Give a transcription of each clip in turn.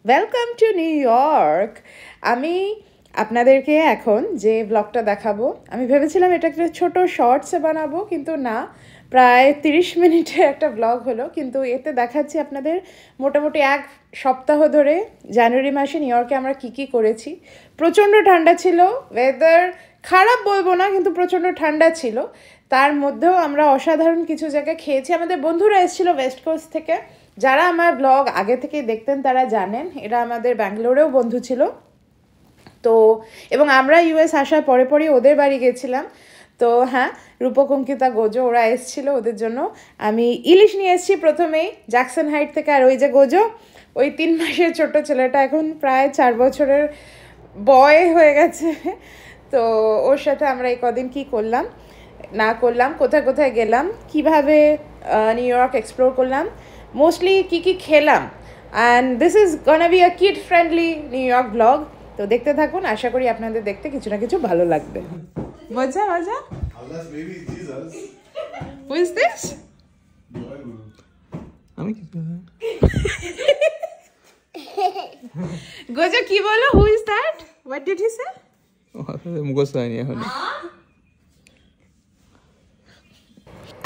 Welcome to new York. আমি আপনাদেরকে এখন যে ব্লগটা দেখাবো, আমি ভেবেছিলাম এটা একটা ছোট শর্টসে বানাবো, কিন্তু না, প্রায় 30 মিনিটের একটা ব্লগ হলো। কিন্তু এতে দেখাচ্ছি আপনাদের মোটামুটি এক সপ্তাহ ধরে জানুয়ারি মাসে নিউ ইয়র্কে আমরা কী কী করেছি। প্রচণ্ড ঠান্ডা ছিল, ওয়েদার খারাপ বলবো না, কিন্তু প্রচণ্ড ঠান্ডা ছিল। তার মধ্যেও আমরা অসাধারণ কিছু জায়গায় খেয়েছি। আমাদের বন্ধুরা এসেছিলো ওয়েস্ট কোস্ট থেকে, যারা আমার ব্লগ আগে থেকেই দেখতেন তারা জানেন। এরা আমাদের ব্যাঙ্গালোরেও বন্ধু ছিল তো, এবং আমরা ইউএস আসার পরে পরেই ওদের বাড়ি গেছিলাম। তো হ্যাঁ, রূপক, অঙ্কিতা, গোজো ওরা এসেছিলো। ওদের জন্য আমি ইলিশ নিয়ে এসেছি প্রথমেই জ্যাকসন হাইট থেকে। আর ওই যে গোজো, ওই 3 মাসের ছোট্ট ছেলেটা এখন প্রায় 4 বছরের বয় হয়ে গেছে। তো ওর সাথে আমরা এই কদিন কী করলাম না করলাম, কোথায় কোথায় গেলাম, কিভাবে নিউ ইয়র্ক এক্সপ্লোর করলাম, মোস্টলি কী কী খেলাম। And this is gonna be a kid friendly New York blog. তো দেখতে থাকুন, আশা করি আপনাদের দেখতে কিছু না কিছু ভালো লাগবে। মজা মজা। Who is this? আমি কি গোজো কি বলো? Who is that? What did he say? মুখস্থ হয়নি এখন।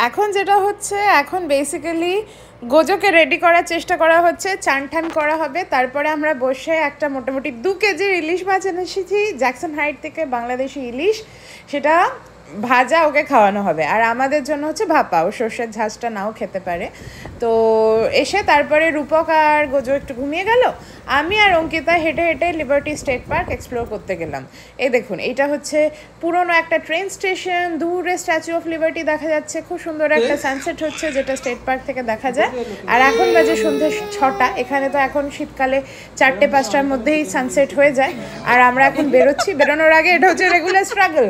এখন যেটা হচ্ছে, এখন বেসিক্যালি গোজোকে রেডি করার চেষ্টা করা হচ্ছে, চান ঠান করা হবে। তারপরে আমরা বসে একটা মোটামুটি 2 কেজির ইলিশ মাছ এনেছি জ্যাকসন হাইট থেকে, বাংলাদেশি ইলিশ। সেটা ভাজা ওকে খাওয়ানো হবে। আর আমাদের জন্য হচ্ছে ভাপা, ও সর্ষের ঝাঁজটা নাও খেতে পারে। তো এসে তারপরে রূপক আর গোজো একটু ঘুমিয়ে গেল, আমি আর অঙ্কিতা হেঁটে হেঁটে লিবার্টি স্টেট পার্ক এক্সপ্লোর করতে গেলাম। এই দেখুন, এইটা হচ্ছে পুরনো একটা ট্রেন স্টেশন, দূরে স্ট্যাচু অফ লিবার্টি দেখা যাচ্ছে, খুব সুন্দর একটা সানসেট হচ্ছে যেটা স্টেট পার্ক থেকে দেখা যায়। আর এখন বাজে সন্ধ্যে 6টা। এখানে তো এখন শীতকালে 4টে-5টার মধ্যেই সানসেট হয়ে যায়। আর আমরা এখন বেরোচ্ছি। বেরোনোর আগে এটা হচ্ছে রেগুলার স্ট্রাগল,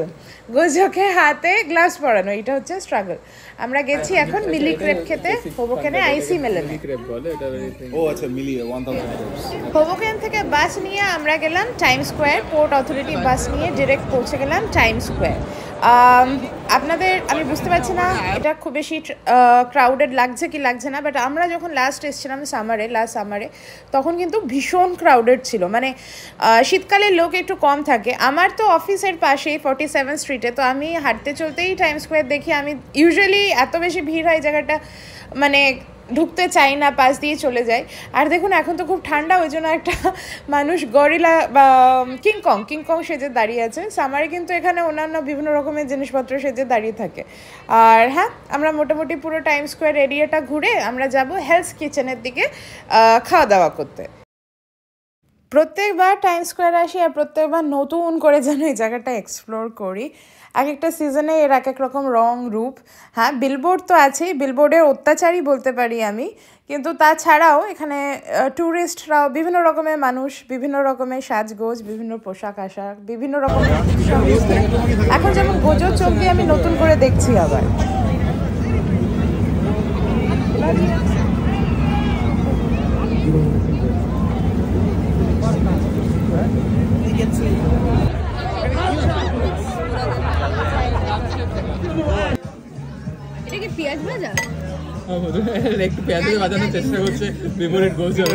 গোজোকে হাতে গ্লাভস পরানো, এটা হচ্ছে স্ট্রাগল। আমরা গেছি এখন মিলি ক্রেপ খেতে হোবোকেনে, আইসি মেলেনে। ও আচ্ছা, মিলি 1000 ক্রেপস। হোবোকেন থেকে বাস নিয়ে আমরা গেলাম টাইম স্কোয়ার। পোর্ট অথরিটি বাস নিয়ে ডিরেক্ট পৌঁছে গেলাম টাইম স্কোয়ার। আপনাদের আমি বুঝতে পারছি না এটা খুব বেশি ক্রাউডেড লাগছে কি লাগছে না, বাট আমরা যখন লাস্ট এসেছিলাম লাস্ট সামারে, তখন কিন্তু ভীষণ ক্রাউডেড ছিল। মানে শীতকালে লোক একটু কম থাকে। আমার তো অফিসের পাশেই 47 স্ট্রিটে, তো আমি হাঁটতে চলতেই টাইম স্কোয়ার দেখি। আমি ইউজুয়ালি এত বেশি ভিড় হয় জায়গাটা, মানে ঢুকতে চাই না, পাশ দিয়ে চলে যাই। আর দেখুন এখন তো খুব ঠান্ডা, ওই জন্য একটা মানুষ গরিলা বা কিংকং সেজে দাঁড়িয়ে আছে। সামারে কিন্তু এখানে অন্যান্য বিভিন্ন রকমের জিনিসপত্র সেজে দাঁড়িয়ে থাকে। আর হ্যাঁ, আমরা মোটামুটি পুরো টাইম স্কোয়ার এরিয়াটা ঘুরে আমরা যাব হেলস কিচেনের দিকে খাওয়া দাওয়া করতে। প্রত্যেকবার টাইম স্কোয়ারে আসি আর প্রত্যেকবার নতুন করে যেন এই জায়গাটা এক্সপ্লোর করি। এক একটা সিজনে এর এক এক রকম রং রূপ। হ্যাঁ, বিলবোর্ড তো আছেই, বিলবোর্ডের অত্যাচারই বলতে পারি আমি। কিন্তু তাছাড়াও এখানে ট্যুরিস্টরাও, বিভিন্ন রকমের মানুষ, বিভিন্ন রকমের সাজগোজ, বিভিন্ন পোশাক আশাক, বিভিন্ন রকমের। এখন যেমন গোজোর চোখ দিয়ে আমি নতুন করে দেখছি আবার। পেঁয়াজ ভাজা একটু পেঁয়াজ ভাজানোর চেষ্টা করছে ফেভারিট গোজো।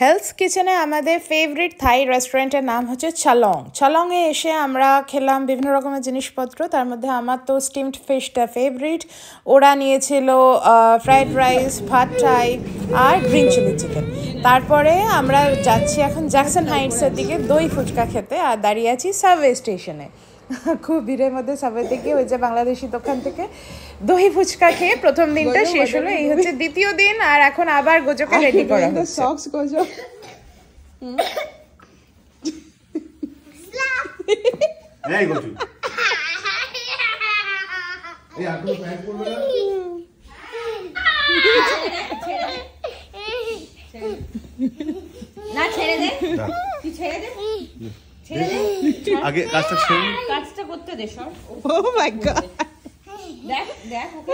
হেলস কিচেনে আমাদের ফেভারিট থাই রেস্টুরেন্টের নাম হচ্ছে চলংয়ে এসে আমরা খেলাম বিভিন্ন রকমের জিনিসপত্র। তার মধ্যে আমার তো স্টিমড ফিশটা ফেভারিট। ওরা নিয়েছিল ফ্রাইড রাইস, ভাত টাই আর গ্রিন চিলি চিকেন। তারপরে আমরা যাচ্ছি এখন জ্যাকসন হাইটসের দিকে দই ফুচকা খেতে, আর দাঁড়িয়ে আছি সাবওয়ে স্টেশনে। খুব ভিড়ের মধ্যে সাবওয়ে থেকে ওই যে বাংলাদেশি দোকান থেকে দই ফুচকা খেয়ে প্রথম দিনটা শেষ হলো। এই হচ্ছে দ্বিতীয় দিন, আর এখন আবার গোজোকে রেডি করা হচ্ছে। সক্স গোজো এই গোজো এই আপনি প্যান্ট পরবে না? ছেড়ে দে, তুই ছেড়ে দে, ছেড়ে দে, আগে কাজটা করতে দে। সর। ও মাই গড, দেখ দেখ ওকে।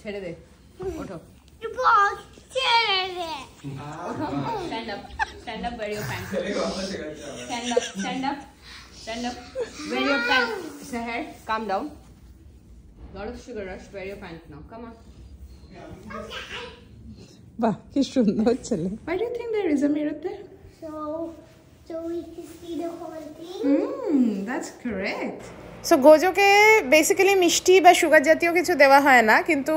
ছেড়ে দে, ওঠো। Stand up. Wear your pants. Stand up. Stand up. Wear your pants. Seher, calm down. Lot of sugar rush. Wear your pants now. Come on. বাহ কি সুন্দর ছেলে Why do you think there is a mirror there? So we can see the whole thing. That's correct. So গোজোকে basically মিষ্টি বা sugar জাতীয় কিছু দেওয়া হয় না, কিন্তু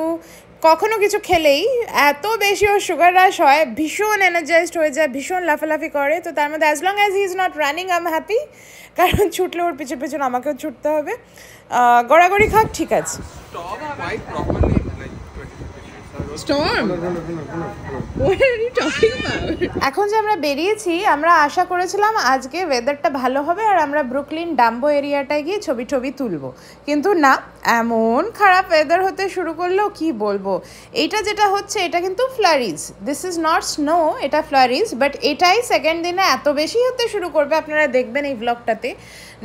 কখনো কিছু খেলেই এত বেশি ওর সুগার রাশ হয়, ভীষণ এনার্জাইজড হয়ে যায়, ভীষণ লাফালাফি করে। তো তার মধ্যে as long as he is not running I am happy, কারণ ছুটলে ওর পিছনে পিছনে আমাকেও ছুটতে হবে। গড়াগড়ি খাক ঠিক আছে। Storm? What are you talking about? এখন যে আমরা বেরিয়েছি, আমরা আশা করেছিলাম আজকে ওয়েদারটা ভালো হবে আর আমরা ব্রুকলিন ডাম্বো এরিয়াটায় গিয়ে ছবি তুলবো, কিন্তু না, এমন খারাপ ওয়েদার হতে শুরু করলো কি বলবো। এইটা যেটা হচ্ছে এটা কিন্তু Flurys, this is not snow, এটা ফ্লারিজ, বাট এটাই সেকেন্ড দিনে এত বেশি হতে শুরু করবে, আপনারা দেখবেন এই ব্লগটাতে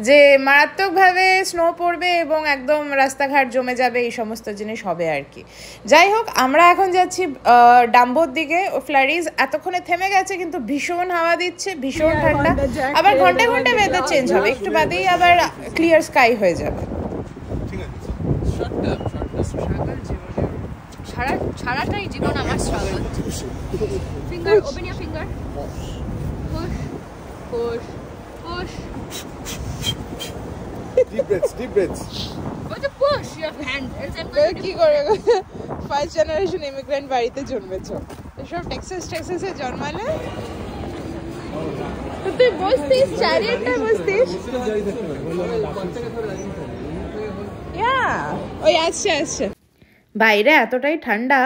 যে মারাত্মকভাবে স্নো পড়বে এবং একদম রাস্তাঘাট জমে যাবে, এই সমস্ত জিনিস হবে আর কি। যাই হোক, আমরা এখন যাচ্ছি ডাম্বোর দিকে। ফ্লারিজ এতক্ষণে থেমে গেছে, কিন্তু ভীষণ হাওয়া দিচ্ছে, ভীষণ ঠান্ডা, আবার ঘন্টায় ঘন্টায় ওয়েদার চেঞ্জ হবে, একটু বাদেই আবার ক্লিয়ার স্কাই হয়ে যাবে। সারাটাই জীবন আমার struggle. Finger, open your finger, push push push, Deep breaths. What the push your hand? কি করে ফার্স্ট জেনারেশন ইমিগ্রেন্ট বাড়িতে জন্মেছ, এসব টেক্সাসে জন্মালে তুই বসতিস, চ্যারিয়েটটায় বসতিস। ওই আসছে। বাইরে এতটাই ঠান্ডা,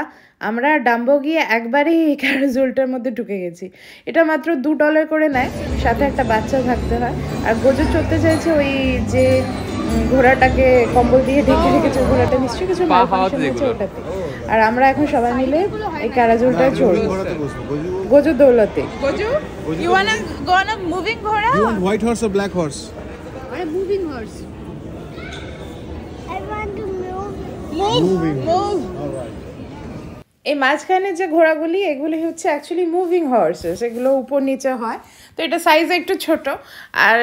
আমরা ডাম্বো গিয়ে একবারেই ক্যারাজুলটার মধ্যে ঢুকে গেছি। এটা মাত্র $2 করে নেয়, সাথে একটা বাচ্চা থাকতে হয়। আর গোজো চড়তে চাইছে ওই যে ঘোড়াটাকে কম্বল দিয়ে ঢেকে রেখেছে, ঘোড়াটা নিশ্চয়ই কিছু মালফাংশন হয়েছে ওটাতে। আর আমরা এখন সবাই মিলে এই ক্যারাজুলটায় চড়বো গোজো দৌলতে। Gojo, you wanna go on a moving ঘোড়া? You want white horse or black horse? Or a moving horse. I want to move. All right. এই মাঝখানে যে ঘোড়াগুলি, এগুলি হচ্ছে অ্যাকচুয়ালি মুভিং হর্সেস, এগুলো উপর নিচে হয়। তো এটা সাইজ একটু ছোট, আর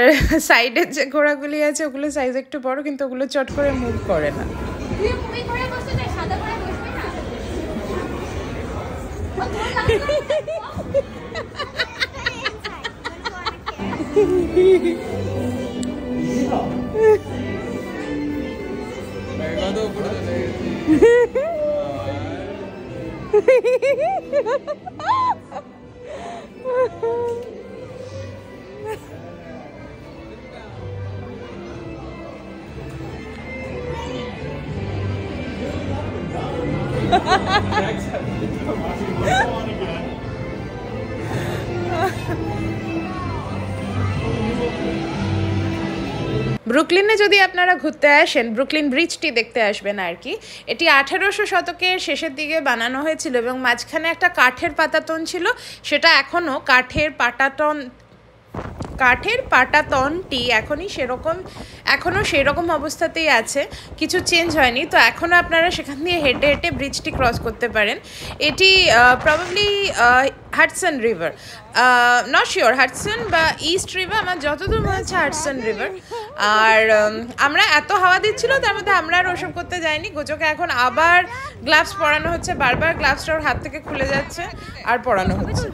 সাইডের যে ঘোড়াগুলি আছে ওগুলো সাইজ একটু বড়, কিন্তু ওগুলো চট করে মুভ করে না। তুই মুভিং ঘোড়া বসতে না, সাদা ঘোড়া বসবে না। ব্রুকলিনে যদি আপনারা ঘুরতে আসেন, ব্রুকলিন ব্রিজটি দেখতে আসবেন আর কি। এটি 1800 শতকের শেষের দিকে বানানো হয়েছিল এবং মাঝখানে একটা কাঠের পাটাতন ছিল, সেটা এখনও কাঠের পাটাতনটি এখনও সেরকম অবস্থাতেই আছে, কিছু চেঞ্জ হয়নি। তো এখনও আপনারা সেখান দিয়ে হেঁটে হেঁটে ব্রিজটি ক্রস করতে পারেন। এটি probably Hudson river, not sure Hudson বা ইস্ট রিভার, আমার যতদূর মনে হচ্ছে হাডসন রিভার। আর আমরা এত হাওয়া দিচ্ছিল, তার মধ্যে আমরা আর ওসব করতে যাইনি। গোজোকে এখন আবার গ্লাভস পরানো হচ্ছে, বারবার গ্লাভসটা ওর হাত থেকে খুলে যাচ্ছে আর পরানো হচ্ছে।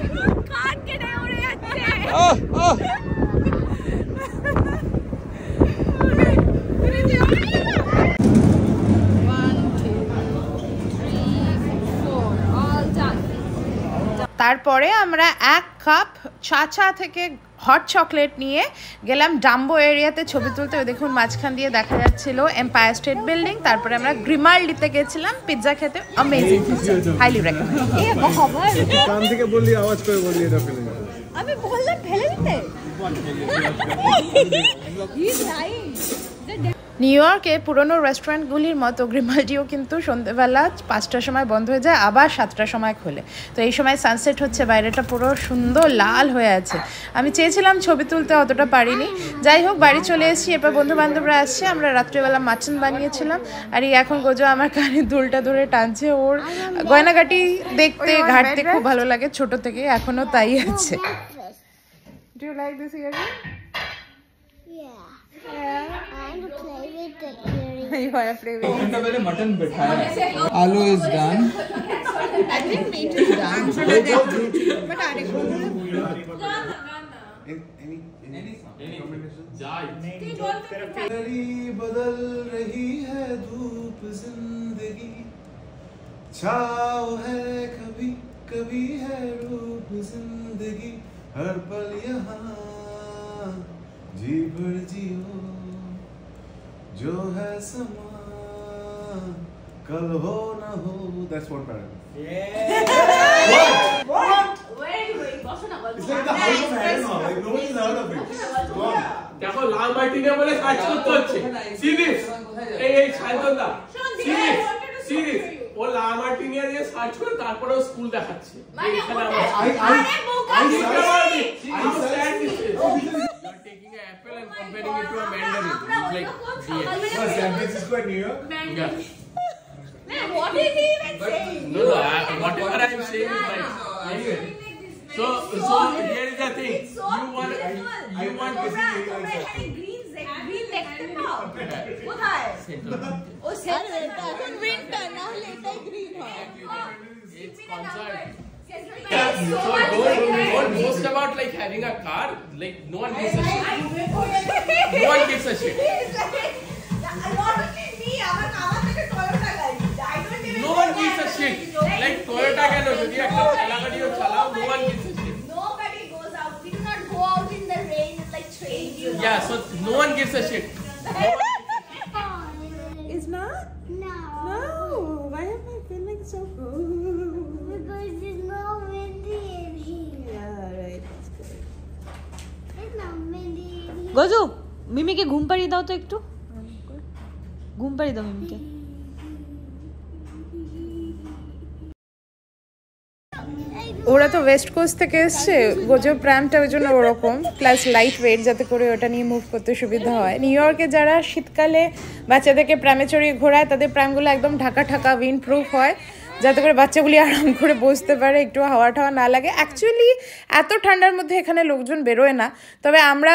তারপরে আমরা 1 কাপ চাচা থেকে হট চকলেট নিয়ে গেলাম ডাম্বো এরিয়াতে ছবি তুলতে। দেখুন মাঝখান দিয়ে দেখা যাচ্ছিল এম্পায়ার স্টেট বিল্ডিং। তারপরে আমরা গ্রিমাল্ডিতে গেছিলাম পিৎজা খেতে, অ্যামেজিং পিৎজা, হাইলি রেকমেন্ড। কান থেকে বললি, আওয়াজ করে বললি, এটা ফেলে দিতে। আমি বললাম ফেলে দিতে। নিউ ইয়র্কে পুরনো রেস্টুরেন্টগুলির মতো গ্রিমাল্ডিও কিন্তু সন্ধ্যেবেলা 5টার সময় বন্ধ হয়ে যায়, আবার 7টার সময় খোলে। তো এই সময় সানসেট হচ্ছে, বাইরেটা পুরো সুন্দর লাল হয়ে আছে। আমি চেয়েছিলাম ছবি তুলতে, অতটা পারিনি। যাই হোক, বাড়ি চলে এসেছি। এরপর বন্ধু বান্ধবরা আসছে, আমরা রাত্রিবেলা মাটন বানিয়েছিলাম। আর এই এখন গোজো আমার কানে দুলটা ধরে টানছে। ওর গয়নাগাটি দেখতে ঘাটতে খুব ভালো লাগে ছোট থেকে, এখনো তাই আছে। Do you like this earring? Yeah. And play with the earring. You want to play with it? पहले मटन बिठाया आलू is done I think meat is done. But I बदल रही है धूप जिंदगी छाव है कभी कभी है रूप जिंदगी हर पल यहाँ जी भर जियो जो है समा कल हो न हो that's one paragraph it's like the house of Harry now like no one is heard of it দেখো লাল মার্টিনে বলে কাজ করতে হচ্ছে সিরিয়াস এই শান্তদা সিরিয়াস ও লাল মার্টিনিয়া দিয়ে সার্চ করে তারপরে ও স্কুল দেখাচ্ছে মানে taking an apple and comparing it to a mandarin like San Francisco and New York what is he even saying? no whatever I'm saying is right anyway so here is the thing you want to see green দেখতে পাও কোথায় ও centre এখন winter না হলে এটাই green হয় it's concert so don't boast about like having a car like no one gives a shit no one gives a shit no one gives a shit like Toyota কেন যদি একটা চালা গাড়িও চালাও no one gives a shit Nobody goes out. We do not go out in the rain. It's like train. yeah so no one gives a shit It's not? No. No. Why am I feeling so good? Because there's no windy in here. Yeah, right. That's good. There's no windy in here. Gaju মিমিকে ঘুম পাড়িয়ে দাও তো একটু ঘুম পাড়িয়ে দাও মিমিকে ওরা তো ওয়েস্ট কোস্ট থেকে এসছে গোজো প্র্যামটা ওই জন্য ওরকম প্লাস লাইট ওয়েট যাতে করে ওটা নিয়ে মুভ করতে সুবিধা হয় নিউ ইয়র্কে যারা শীতকালে বাচ্চাদেরকে প্র্যামে চড়িয়ে ঘোরায় তাদের প্র্যামগুলো একদম ঢাকা ঢাকা উইন্ড প্রুফ হয় যাতে করে বাচ্চাগুলি আরাম করে বসতে পারে একটু হাওয়া টাওয়া না লাগে অ্যাকচুয়ালি এত ঠান্ডার মধ্যে এখানে লোকজন বেরোয় না তবে আমরা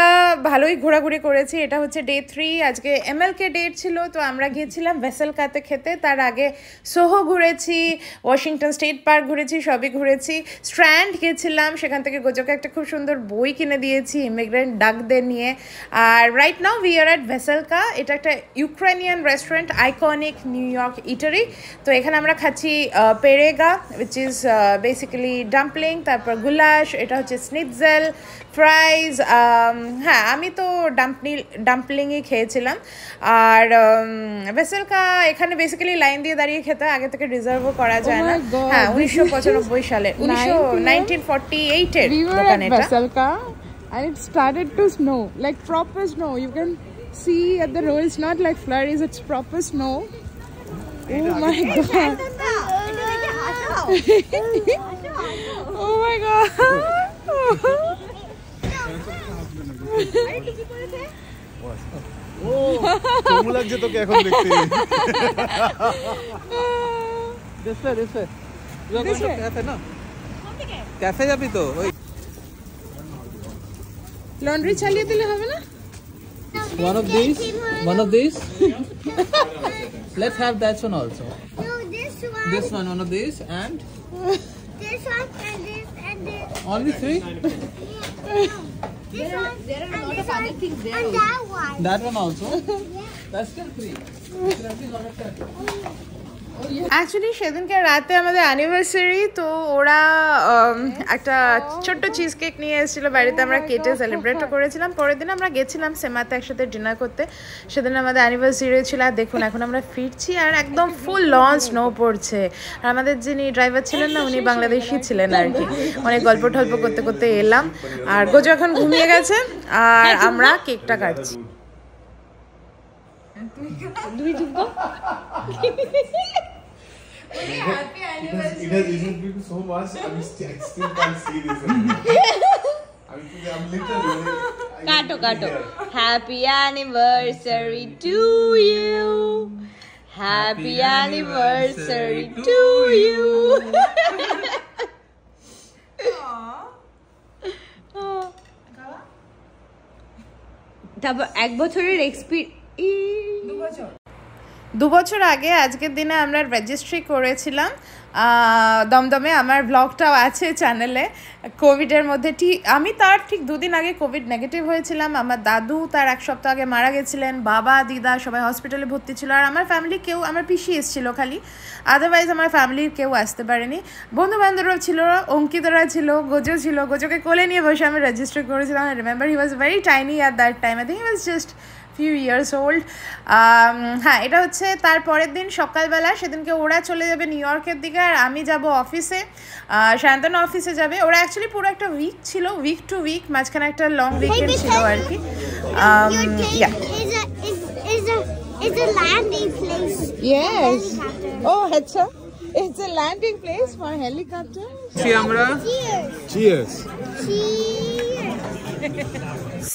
ভালোই ঘোরাঘুরি করেছি এটা হচ্ছে ডে 3 আজকে এমএলকে ডেট ছিল তো আমরা গিয়েছিলাম ভেসেলকাতে খেতে তার আগে সোহো ঘুরেছি ওয়াশিংটন স্টেট পার্ক ঘুরেছি সবই ঘুরেছি স্ট্র্যান্ড গেছিলাম সেখান থেকে গোজোকে একটা খুব সুন্দর বই কিনে দিয়েছি ইমিগ্রেন্ট ডাকদের নিয়ে আর right now we are at Veselka এটা একটা Ukrainian restaurant iconic New York eatery তো এখানে আমরা খাচ্ছি pierogi which is basically dumpling তারপর গুলাশ এটা হচ্ছে স্নিটজেল ফ্রাইজ হ্যাঁ আমি তো ডাম্পলিংই খেয়েছিলাম আর ভেসেলকা এখানে বেসিক্যালি লাইন দিয়ে দাঁড়িয়ে খেতে আগে থেকে রিজার্ভও করা যায় না হ্যাঁ 1995 সালে 1948 এর দোকান এটা Veselka and it started to snow like proper snow you can see at the road it's not like flurries it's proper snow oh my god oh my god কেমন লাগছে তোকে এখন দেখতে this way you are going to cafe na cafe যাবি তো ওই laundry চালিয়ে দিলে হবে না one of these let's have that one also No, this one. one of these and This one and this and this. only 3 This one. There are a lot of other things there. And that one. that one also that's still 3 actually সেদিনকে রাতে আমাদের anniversary তো ওরা একটা ছোট্ট cheese cake নিয়ে এসেছিলো বাড়িতে আমরা কেটে সেলিব্রেটও করেছিলাম পরের দিন আমরা গেছিলাম সেমাতে একসাথে ডিনার করতে সেদিন আমাদের অ্যানিভার্সারি ছিল আর দেখুন এখন আমরা ফিরছি আর একদম ফুল লঞ্চ স্নো পড়ছে আর আমাদের যিনি ড্রাইভার ছিলেন না উনি বাংলাদেশি ছিলেন আর কি অনেক গল্প টল্প করতে করতে এলাম আর গোজো এখন ঘুমিয়ে গেছে আর আমরা কেকটা কাটছি It has injured me so much. I still can't see this. I'm literally. কাটো happy anniversary to you happy anniversary to you তারপর 1 বছরের এক্সপিরিয়েন্স 2 বছর আগে আজকের দিনে আমরা রেজিস্ট্রি করেছিলাম দমদমে। আমার ব্লগটাও আছে চ্যানেলে। কোভিডের মধ্যে আমি তার ঠিক 2 দিন আগে কোভিড নেগেটিভ হয়েছিলাম। আমার দাদু তার 1 সপ্তাহ আগে মারা গেছিলেন, বাবা দিদা সবাই হসপিটালে ভর্তি ছিল, আর আমার ফ্যামিলি কেউ, আমার পিসি এসেছিল খালি, আদারওয়াইজ আমার ফ্যামিলির কেউ আসতে পারেনি। বন্ধু বান্ধবরা ছিল, অঙ্কিতরা ছিল, গোজো ছিল। গোজোকে কোলে নিয়ে বসে আমি রেজিস্টার করেছিলাম। I remember he was very tiny at that time. I think he was just few years old. হ্যাঁ, এটা হচ্ছে তার পরের দিন সকালবেলা। সেদিনকে ওরা চলে যাবে নিউ ইয়র্কের দিকে আর আমি যাব অফিসে। শান্তনু অফিসে যাবে। ওরা অ্যাকচুয়ালি পুরো একটা উইক ছিল, উইক টু উইক, মাঝখানে একটা লং উইকেন্ড ছিল আর কি। It's a landing place. Yes. Oh, it's a landing place for helicopter. আমরা Cheers.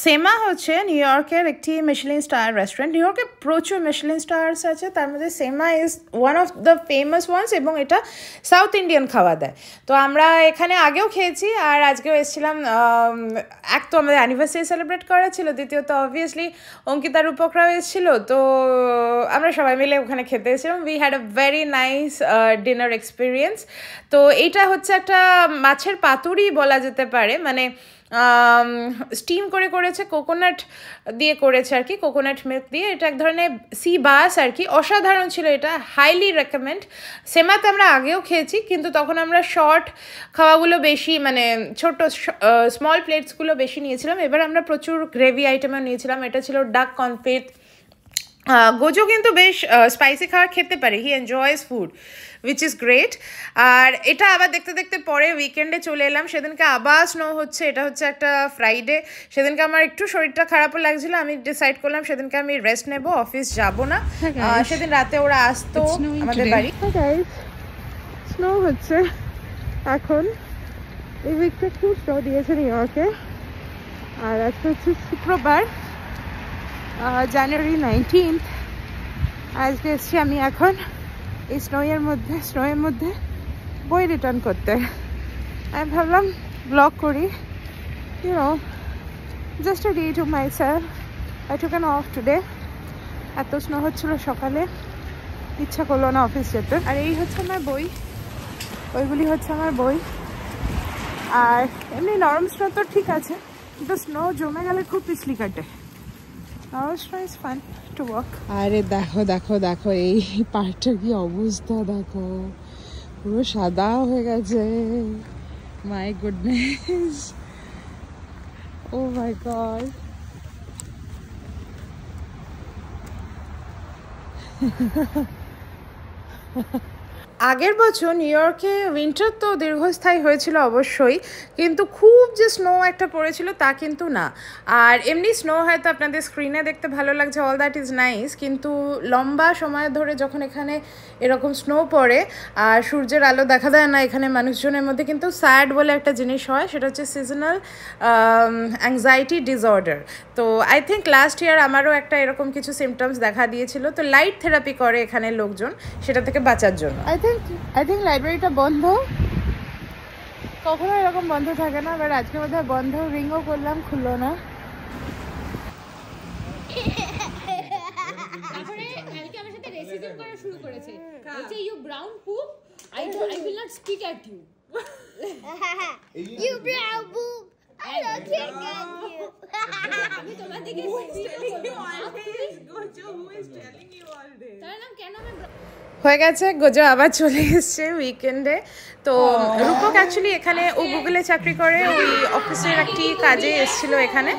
সেমা হচ্ছে নিউ ইয়র্কের একটি মিশেলিন স্টার রেস্টুরেন্ট। নিউ ইয়র্কে প্রচুর মিশেলিন স্টার্স আছে, তার মধ্যে Semma is one of the famous ones, এবং এটা সাউথ ইন্ডিয়ান খাওয়া দেয়। তো আমরা এখানে আগেও খেয়েছি আর আজকেও এসেছিলাম। এক তো আমাদের অ্যানিভার্সারি সেলিব্রেট করা ছিল, দ্বিতীয়ত অবভিয়াসলি অঙ্কিতার উপকরাও এসেছিলো, তো আমরা সবাই মিলে ওখানে খেতে এসেছিলাম। We had a very nice dinner experience. তো এইটা হচ্ছে একটা মাছের পাতুরি বলা যেতে পারে, মানে স্টিম করে করেছে, কোকোনাট দিয়ে করেছে আর কি, কোকোনাট মিল্ক দিয়ে। এটা এক ধরনের সি বাস আর কি, অসাধারণ ছিল এটা, হাইলি রেকমেন্ড। সেমাতে আমরা আগেও খেয়েছি, কিন্তু তখন আমরা শর্ট খাওয়াগুলো বেশি, মানে ছোট স্মল প্লেটসগুলো বেশি নিয়েছিলাম। এবার আমরা প্রচুর গ্রেভি আইটেমও নিয়েছিলাম। এটা ছিল ডাক কনফিট। গোজো কিন্তু বেশ স্পাইসি খাবার খেতে পারে, he enjoys food, which is great. আর এটা আবার দেখতে দেখতে পরে উইকেন্ডে চলে এলাম। সেদিনকে আবার স্নো হচ্ছে, এটা হচ্ছে একটা ফ্রাইডে। সেদিনকে আমার একটু শরীরটা খারাপও লাগছিলো, আমি ডিসাইড করলাম সেদিনকে আমি রেস্ট নেব, অফিস যাব না। সেদিন রাতে ওরা আসতো আমাদের বাড়ি। স্নো হচ্ছে এখন, এই উইকটা খুব স্নো দিয়েছে নিউ ইয়র্কে। আর আজকে হচ্ছে শুক্রবার, জানুয়ারি 19। আজকে এসছি আমি এখন এই স্নোয়ের মধ্যে বই রিটার্ন করতে। আমি ভাবলাম ব্লগ করি, just a day to my self. I took an of today. এত স্নো হচ্ছিল সকালে, ইচ্ছা করলো না অফিস যেতে। আর এই হচ্ছে আমার বই, ওইগুলি হচ্ছে আমার বই। আর এমনি নরম স্নো তো ঠিক আছে, কিন্তু স্নো জমে গেলে খুব পিছলি কাটে। আরে দেখো দেখো দেখো, এই পাহাড়টার কি অবস্থা দেখো, পুরো সাদা হয়ে গেছে। My goodness, oh my God. আগের বছর নিউ ইয়র্কে উইন্টার তো দীর্ঘস্থায়ী হয়েছিল অবশ্যই, কিন্তু খুব যে স্নো একটা পড়েছিল তা কিন্তু না। আর এমনি স্নো হয়তো আপনাদের স্ক্রিনে দেখতে ভালো লাগছে, অল দ্যাট ইজ নাইস, কিন্তু লম্বা সময় ধরে যখন এখানে এরকম স্নো পড়ে আর সূর্যের আলো দেখা দেয় না এখানে মানুষজনের মধ্যে, কিন্তু স্যাড বলে একটা জিনিস হয়, সেটা হচ্ছে সিজনাল অ্যাংজাইটি ডিসঅর্ডার। তো আই থিঙ্ক লাস্ট ইয়ার আমারও একটা এরকম কিছু সিমটমস দেখা দিয়েছিল। তো লাইট থেরাপি করে এখানে লোকজন সেটা থেকে বাঁচার জন্য। I think লাইব্রেরিটা বন্ধ, কখনো এরকম বন্ধ থাকে না, বাট আজকে বোধহয় বন্ধ। রিংও করলাম, খুললো না। তারপরে কালকে আমার সাথে রেসিজম করা শুরু করেছে, বলছে you brown poop, I will not speak at you. You brown poop. I don't care at you. আমি তোমার দিকে Who is telling you all this? Gojo, who is telling you all this? তার নাম কেন আমি হয়ে গেছে। গোজো আবার চলে এসছে উইকেন্ডে। তো রূপক অ্যাকচুয়ালি এখানে, ও গুগলে চাকরি করে, ওই অফিসের একটি কাজে এসেছিল এখানে,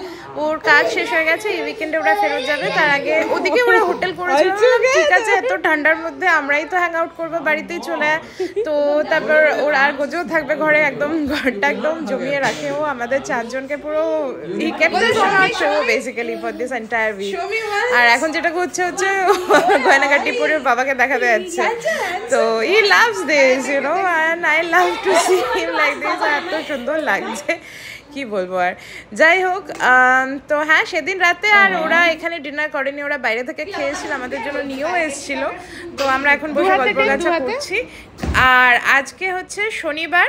ওর কাজ শেষ হয়ে গেছে, এই উইকেন্ডে ওরা ফেরত যাবে। তার আগে ওদিকে ওরা হোটেল করেছিল, ঠিক আছে এত ঠান্ডার মধ্যে আমরাই তো হ্যাং আউট করবো, বাড়িতেই চলে। তো তারপর ওর আর গোজো থাকবে ঘরে, একদম ঘরটা একদম জমিয়ে রাখে ও আমাদের চারজনকে পুরো, he kept us on our show basically for this entire week. আর এখন যেটা হচ্ছে গয়নাগাটি পরে ওর বাবাকে দেখাতে যাচ্ছে। তো he loves this, you know, and I love to see him like this. এত সুন্দর লাগছে, কি বলবো। আর যাই হোক, তো হ্যাঁ সেদিন রাতে আর ওরা এখানে ডিনার করেনি, ওরা বাইরে থেকে খেয়েছিল, আমাদের জন্য নিয়েও এসেছিল। তো আমরা এখন বসে গল্প গাছা করছি। আর আজকে হচ্ছে শনিবার,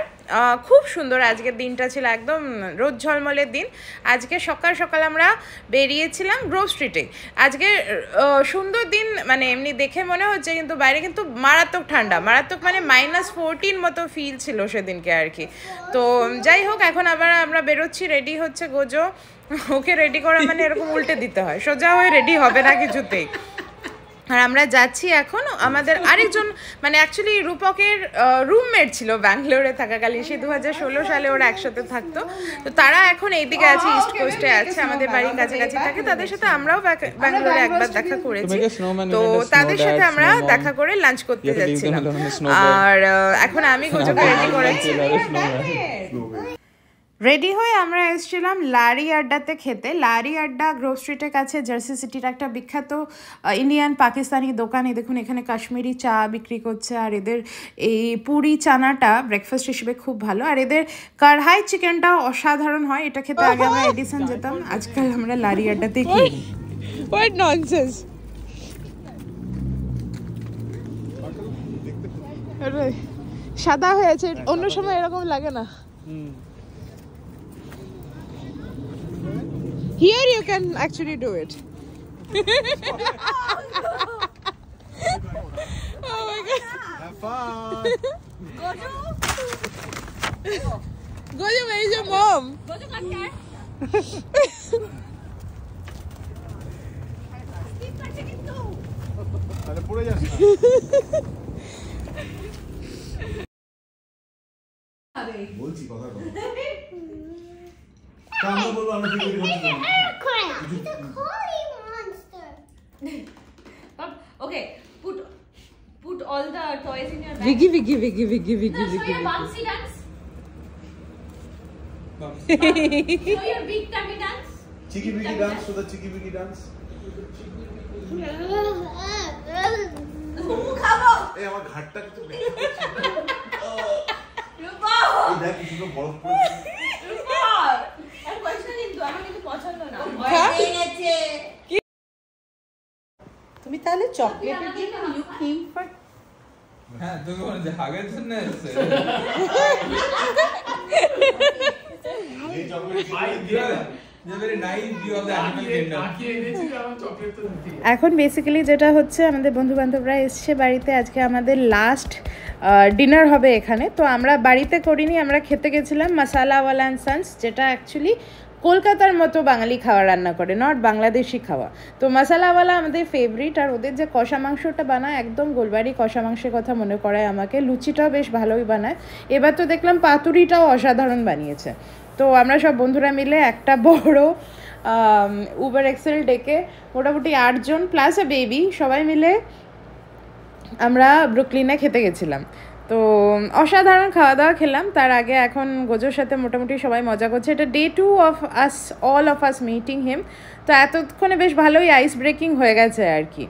খুব সুন্দর আজকের দিনটা ছিল, একদম রোদ ঝলমলের দিন। আজকে সকাল সকাল আমরা বেরিয়েছিলাম গ্রোভ স্ট্রিটে। আজকে সুন্দর দিন, মানে এমনি দেখে মনে হচ্ছে, কিন্তু বাইরে কিন্তু মারাত্মক ঠান্ডা, মারাত্মক মানে -14 মতো ফিল ছিল সেদিনকে আর কি। তো যাই হোক, এখন আবার আমরা বেরোচ্ছি, রেডি হচ্ছে গোজো। ওকে রেডি করা মানে এরকম উল্টে দিতে হয়, সোজা হয়ে রেডি হবে না কিছুতেই। আর আমরা যাচ্ছি এখন, আমাদের আরেকজন মানে অ্যাকচুয়ালি রূপকের রুমমেট ছিল ব্যাঙ্গালোরে থাকাকালীন, সে 2016 সালে ওরা একসাথে থাকতো। তো তারা এখন এইদিকে আছে, ইস্ট কোস্টে আছে, আমাদের বাড়ির কাছাকাছি থাকে। তাদের সাথে আমরাও ব্যাঙ্গালোরে একবার দেখা করেছি, তো তাদের সাথে আমরা দেখা করে লাঞ্চ করতে যাচ্ছিলাম। আর এখন আমি গোজোকে রেডি করেছি। রেডি হয়ে আমরা এসেছিলাম লারি আড্ডাতে খেতে। লারি আড্ডা গ্রোভ স্ট্রিটের কাছে, জার্সি সিটির একটা বিখ্যাত ইন্ডিয়ান পাকিস্তানি দোকান। এই দেখুন, এখানে কাশ্মীরি চা বিক্রি করছে, আর এদের এই পুরি চানাটা ব্রেকফাস্ট হিসেবে খুব ভালো। আর এদের কারহাই চিকেনটাও অসাধারণ হয়, এটা খেতে আগে আমরা এডিসন যেতাম, আজকাল আমরা লারি আড্ডাতে খাই। What nonsense! সাদা হয়েছে, অন্য সময় এরকম লাগে না। Here you can actually do it. Oh my god. Have fun. Gojo, where is your mom? Gojo, come here. আরে পড়ে যাস না। বলছি কথা বল। কামনা বলবো আমরা কি করি বলছি। It's a holy monster. Okay, put all the toys in your bag. Viggy. Show your bouncy dance. Show your big tummy dance. Chicky bicky dance, so the chicky bicky dance. খাবো এই আমার ঘাটটা কিছু রূপা এই দেখ কিছু তো বরফ পড়েছে। রূপা আর কোয়েশ্চন কিন্তু আমার কিন্তু পছন্দ না। এনেছে তুমি তাহলে চকলেটের জন্য ইউ কেম ফর হ্যাঁ তুমি বলে হাগের জন্য এসেছে এই চকলেট ভাই দিয়া very nice view of the animal kingdom. এখন বেসিক্যালি যেটা হচ্ছে, আমাদের বন্ধু বান্ধবরা এসছে বাড়িতে, আজকে আমাদের লাস্ট ডিনার হবে এখানে। তো আমরা বাড়িতে করিনি, আমরা খেতে গেছিলাম মশালাওয়ালা অ্যান্ড সন্স, যেটা অ্যাকচুয়ালি কলকাতার মতো বাঙালি খাওয়া রান্না করে, নট বাংলাদেশি খাওয়া। তো মশালাওয়ালা আমাদের ফেভারিট, আর ওদের যে কষা মাংসটা বানায়, একদম গোলবাড়ি কষা মাংসের কথা মনে করায় আমাকে। লুচিটাও বেশ ভালোই বানায়, এবার তো দেখলাম পাতুরিটাও অসাধারণ বানিয়েছে। তো আমরা সব বন্ধুরা মিলে একটা বড় উবার এক্সেল ডেকে মোটামুটি 8 জন প্লাস এ বেবি সবাই মিলে আমরা ব্রুকলিনে খেতে গেছিলাম। তো অসাধারণ খাওয়া দাওয়া খেলাম। তার আগে এখন গোজোর সাথে মোটামুটি সবাই মজা করছে। এটা day 2 of us, all of us meeting হিম। তো এতক্ষণে বেশ ভালোই আইস ব্রেকিং হয়ে গেছে আর কি।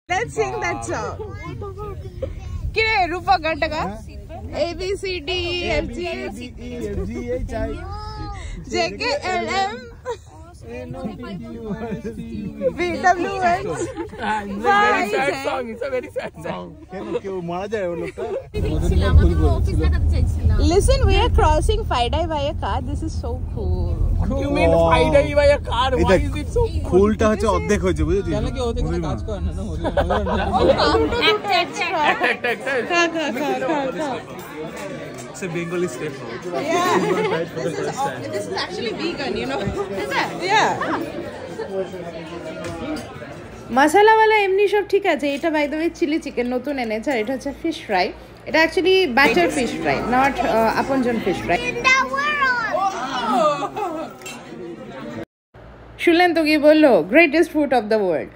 Let's sing that song. Kire Rupa Gataka. A B C D F G H J K L M V W X Y Z. It's a very sad song. কেউ মারা যায় ওই লোকটা। Listen, we are crossing Faidai by a car. This is so cool. You mean Faidai by a car? Why is it so cool? ফুলটা হচ্ছে অর্ধেক হয়েছে, বুঝেছিস? কেন কি ওতে কোনো কাজ করে না না It's a Bengali step. Yeah. This is actually vegan, you know. Is it? Yeah. মশালাওয়ালা এমনি সব ঠিক আছে। এটা by the way chilli chicken নতুন এনেছে, আর এটা হচ্ছে ফিশ ফ্রাই। এটা actually batter fish fry, not Aponjon fish fry. শুনলেন তো কি বললো, greatest food of the world.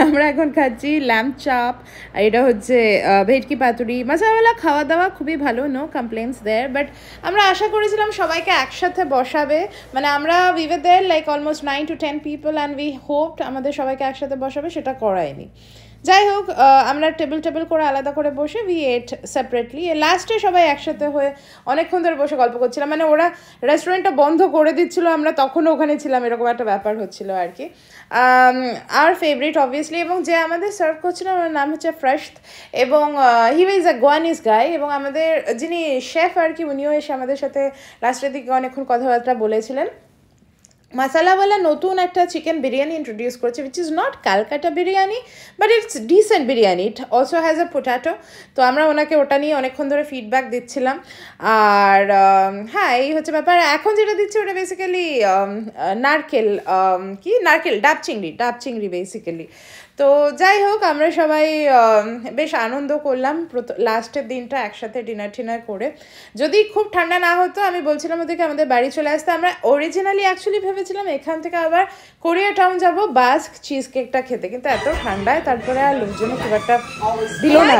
আমরা এখন খাচ্ছি ল্যাম্প চাপ, আর এটা হচ্ছে ভেটকি পাতুরি। মশালাওয়ালা খাওয়া দাওয়া খুবই ভালো, নো কমপ্লেন্টস দেয়ার। বাট আমরা আশা করেছিলাম সবাইকে একসাথে বসাবে, মানে আমরা we were there like almost 9 to 10 people, and we hoped আমাদের সবাইকে একসাথে বসাবে, সেটা করায়নি। যাই হোক আমরা টেবিল করে আলাদা করে বসে উই এট সেপারেটলি। লাস্টে সবাই একসাথে হয়ে অনেকক্ষণ ধরে বসে গল্প করছিলাম, মানে ওরা রেস্টুরেন্টটা বন্ধ করে দিচ্ছিল, আমরা তখনও ওখানে ছিলাম, এরকম একটা ব্যাপার হচ্ছিল আর কি। আর ফেভারিট অবভিয়াসলি, এবং যে আমাদের সার্ভ করছিল ওনার নাম হচ্ছে ফ্রেশত, এবং হি ওয়াজ আ গোয়ানিজ গাই, এবং আমাদের যিনি শেফ আর কি উনিও এসে আমাদের সাথে লাস্টের দিকে অনেকক্ষণ কথাবার্তা বলেছিলেন। মশালাওয়ালা নতুন একটা চিকেন বিরিয়ানি ইন্ট্রোডিউস করেছে, which is not Calcutta biryani but it's decent biryani, it also has a potato. তো আমরা ওনাকে ওটা নিয়ে অনেকক্ষণ ধরে ফিডব্যাক দিচ্ছিলাম। আর হ্যাঁ, এই হচ্ছে ব্যাপার। এখন যেটা দিচ্ছে ওটা বেসিক্যালি নারকেল ডাব চিংড়ি বেসিক্যালি। তো যাই হোক, আমরা সবাই বেশ আনন্দ করলাম লাস্টের দিনটা একসাথে ডিনার করে। যদি খুব ঠান্ডা না হতো আমি বলছিলাম ওদেরকে আমাদের বাড়ি চলে আসতে। আমরা অরিজিনালি অ্যাকচুয়ালি ভেবেছিলাম এখান থেকে আবার কোরিয়া টাউন যাবো বাস্ক চিজ কেকটা খেতে, কিন্তু এত ঠান্ডায় তারপরে আর লোকজনে খুব একটা দিল না।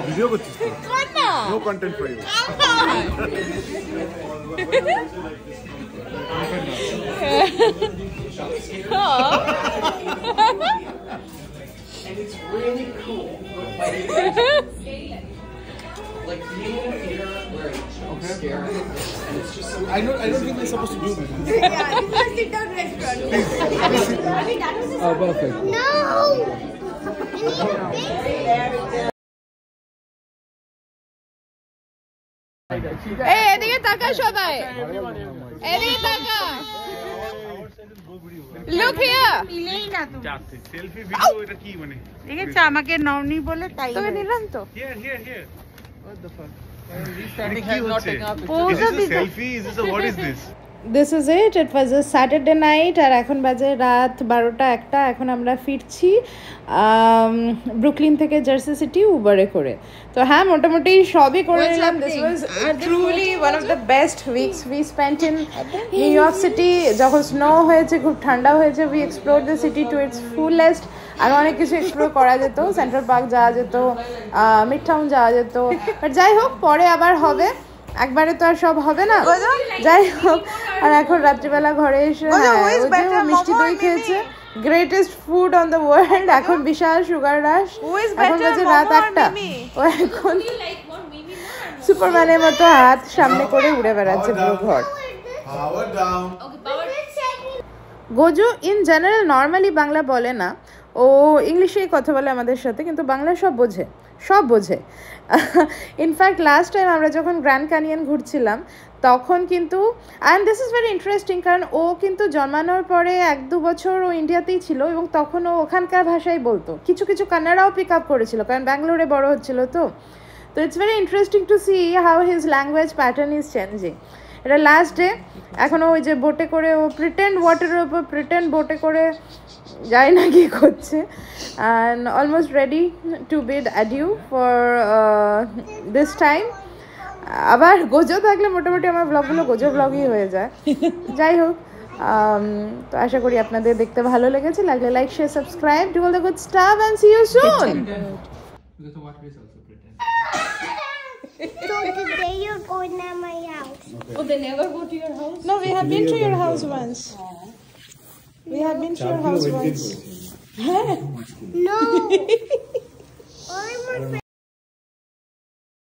ভিডিও করছিস তো? No content for you. And it's really cool. Like being in a theater where it's scary, and it's just so. I don't think we're supposed to do this. Yeah, this is a sit-down restaurant. Oh, perfect. No! এই এদিকে তাকা সবাই, এদিকে তাকা। Look here. Selfie video এটা কি মানে? দেখেছো আমাকে নওনি বলে তাই তোকে নিলাম তো। Here. What the fuck? Pose Is this a selfie? Is this a what is this? This is it was a Saturday night, আর এখন বাজে রাত 12টা 1। এখন আমরা ফিরছি ব্রুকলিন থেকে জার্সি সিটি উবারে করে। তো হ্যাঁ, মোটামুটি সবই করে নিলাম। This was truly one of the best weeks we spent in New York City. যখন স্নো হয়েছে, খুব ঠান্ডা হয়েছে, we explore the city to its fullest. আরও অনেক কিছু এক্সপ্লোর করা যেত, সেন্ট্রাল পার্ক যাওয়া যেত, মিড টাউন যাওয়া যেত, বাট যাই হোক পরে আবার হবে, একবারে তো আর সব হবে না। যাই হোক, আর এখন রাত্রিবেলা ঘরে এসে মিষ্টি দই খেয়েছে, greatest food on the world. এখন বিশাল সুগার রাশ, এখন বাজে রাত 1টা। ও এখন সুপারম্যানের মতো হাত সামনে করে উড়ে বেড়াচ্ছে পুরো ঘর। Power down. Gojo in general normally Bangla বলে না, ও ইংলিশেই কথা বলে আমাদের সাথে, কিন্তু বাংলা সব বোঝে। ইনফ্যাক্ট লাস্ট টাইম আমরা যখন গ্র্যান্ড ক্যানিয়ন ঘুরছিলাম তখন কিন্তু, and this is very interesting, কারণ ও কিন্তু জন্মানোর পরে 1-2 বছর ও ইন্ডিয়াতেই ছিল, এবং তখন ও ওখানকার ভাষাই বলতো, কিছু কান্নাড়াও পিক আপ করেছিল, কারণ ব্যাঙ্গালোরে বড় হচ্ছিল। তো it's very interesting two C how his language pattern is changing. এটা লাস্ট ডে, এখনও ওই যে বোটে করে ও প্রিটেন্ড ওয়াটারের ওপর প্রিটেন্ড বোটে করে যায় না কি করছে, and almost ready to bid adieu for this time. আবার গোজো থাকলে মোটামুটি আমার ব্লগগুলো গোজো ব্লগই হয়ে যায়। যাই হোক, তো আশা করি আপনাদের দেখতে ভালো লেগেছে। লাগলে like, share, subscribe, do all the good stuff, and see you soon. Because what is also pretend. So today you're going to my house. Oh, they never go to your house? No, we have been to your house once. We have been to your house once. No.